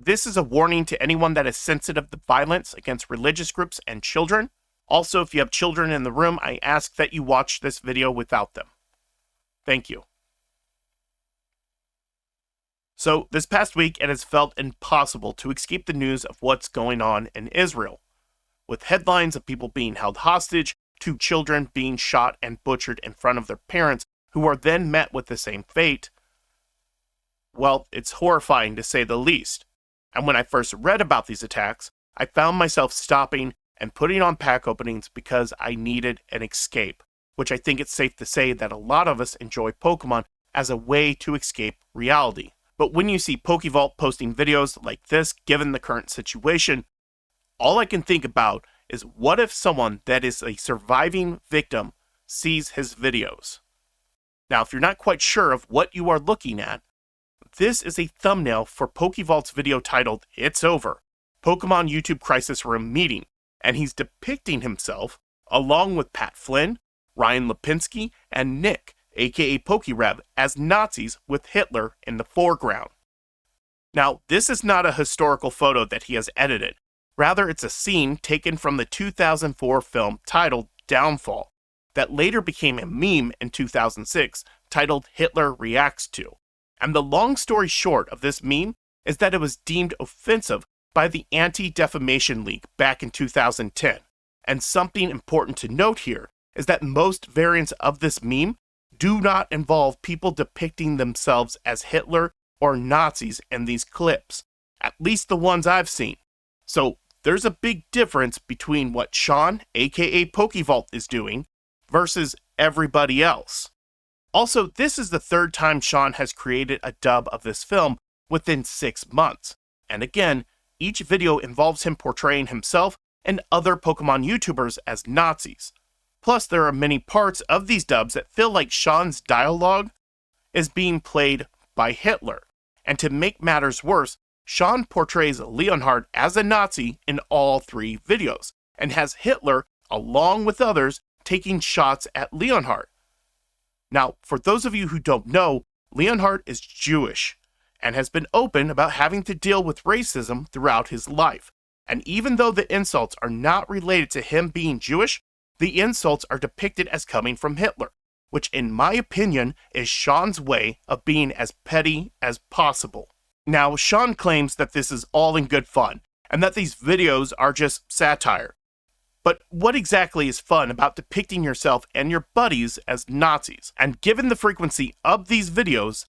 this is a warning to anyone that is sensitive to violence against religious groups and children. Also, if you have children in the room, I ask that you watch this video without them. Thank you. So, this past week, it has felt impossible to escape the news of what's going on in Israel, with headlines of people being held hostage, to children being shot and butchered in front of their parents, who are then met with the same fate. Well, it's horrifying to say the least. And when I first read about these attacks, I found myself stopping and putting on pack openings because I needed an escape, which I think it's safe to say that a lot of us enjoy Pokemon as a way to escape reality. But when you see PokeVault posting videos like this, given the current situation, all I can think about is what if someone that is a surviving victim sees his videos? Now, if you're not quite sure of what you are looking at, this is a thumbnail for PokeVault's video titled It's Over, Pokemon YouTube Crisis Room Meeting, and he's depicting himself, along with Pat Flynn, Ryan Lipinski, and Nick, aka PokeRev, as Nazis with Hitler in the foreground. Now, this is not a historical photo that he has edited. Rather, it's a scene taken from the 2004 film titled Downfall, that later became a meme in 2006 titled Hitler Reacts To. And the long story short of this meme is that it was deemed offensive by the Anti-Defamation League back in 2010. And something important to note here is that most variants of this meme do not involve people depicting themselves as Hitler or Nazis in these clips, at least the ones I've seen. So there's a big difference between what Sean, aka PokeVault, is doing versus everybody else. Also, this is the third time Sean has created a dub of this film within 6 months. And again, each video involves him portraying himself and other Pokemon YouTubers as Nazis. Plus, there are many parts of these dubs that feel like Sean's dialogue is being played by Hitler. And to make matters worse, Sean portrays Leonhard as a Nazi in all 3 videos, and has Hitler, along with others, taking shots at Leonhard. Now, for those of you who don't know, Leonhard is Jewish, and has been open about having to deal with racism throughout his life. And even though the insults are not related to him being Jewish, the insults are depicted as coming from Hitler, which in my opinion is Sean's way of being as petty as possible. Now, Sean claims that this is all in good fun, and that these videos are just satire. But what exactly is fun about depicting yourself and your buddies as Nazis? And given the frequency of these videos,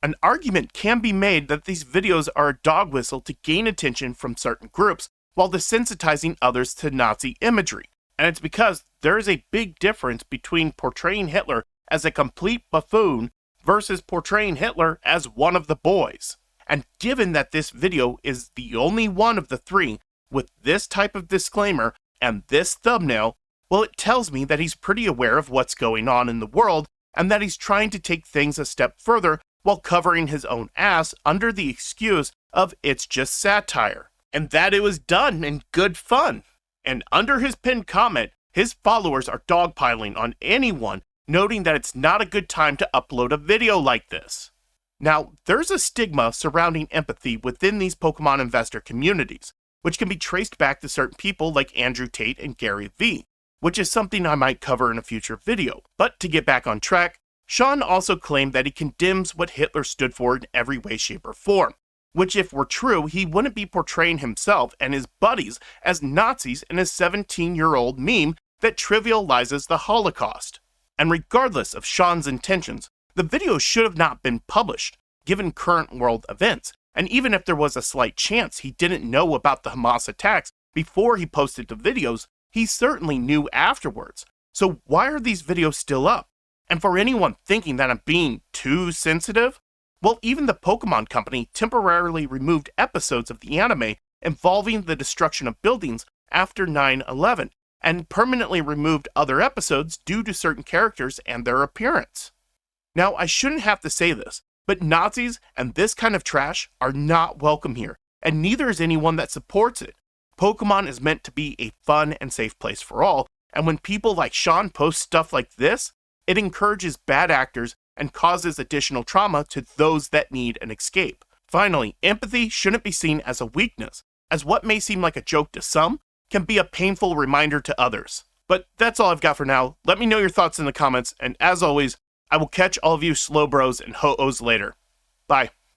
an argument can be made that these videos are a dog whistle to gain attention from certain groups while desensitizing others to Nazi imagery. And it's because there is a big difference between portraying Hitler as a complete buffoon versus portraying Hitler as one of the boys. And given that this video is the only one of the 3 with this type of disclaimer and this thumbnail, well, it tells me that he's pretty aware of what's going on in the world and that he's trying to take things a step further while covering his own ass under the excuse of it's just satire, and that it was done in good fun. And under his pinned comment, his followers are dogpiling on anyone, noting that it's not a good time to upload a video like this. Now, there's a stigma surrounding empathy within these Pokemon investor communities, which can be traced back to certain people like Andrew Tate and Gary Vee, which is something I might cover in a future video. But to get back on track, Sean also claimed that he condemns what Hitler stood for in every way, shape, or form, which if were true, he wouldn't be portraying himself and his buddies as Nazis in a 17-year-old meme that trivializes the Holocaust. And regardless of Sean's intentions, the video should have not been published, given current world events, and even if there was a slight chance he didn't know about the Hamas attacks before he posted the videos, he certainly knew afterwards. So why are these videos still up? And for anyone thinking that I'm being too sensitive, well, even the Pokemon Company temporarily removed episodes of the anime involving the destruction of buildings after 9/11, and permanently removed other episodes due to certain characters and their appearance. Now, I shouldn't have to say this, but Nazis and this kind of trash are not welcome here, and neither is anyone that supports it. Pokemon is meant to be a fun and safe place for all, and when people like Sean post stuff like this, it encourages bad actors and causes additional trauma to those that need an escape. Finally, empathy shouldn't be seen as a weakness, as what may seem like a joke to some can be a painful reminder to others. But that's all I've got for now. Let me know your thoughts in the comments, and as always, I will catch all of you slow bros and ho-ohs later. Bye.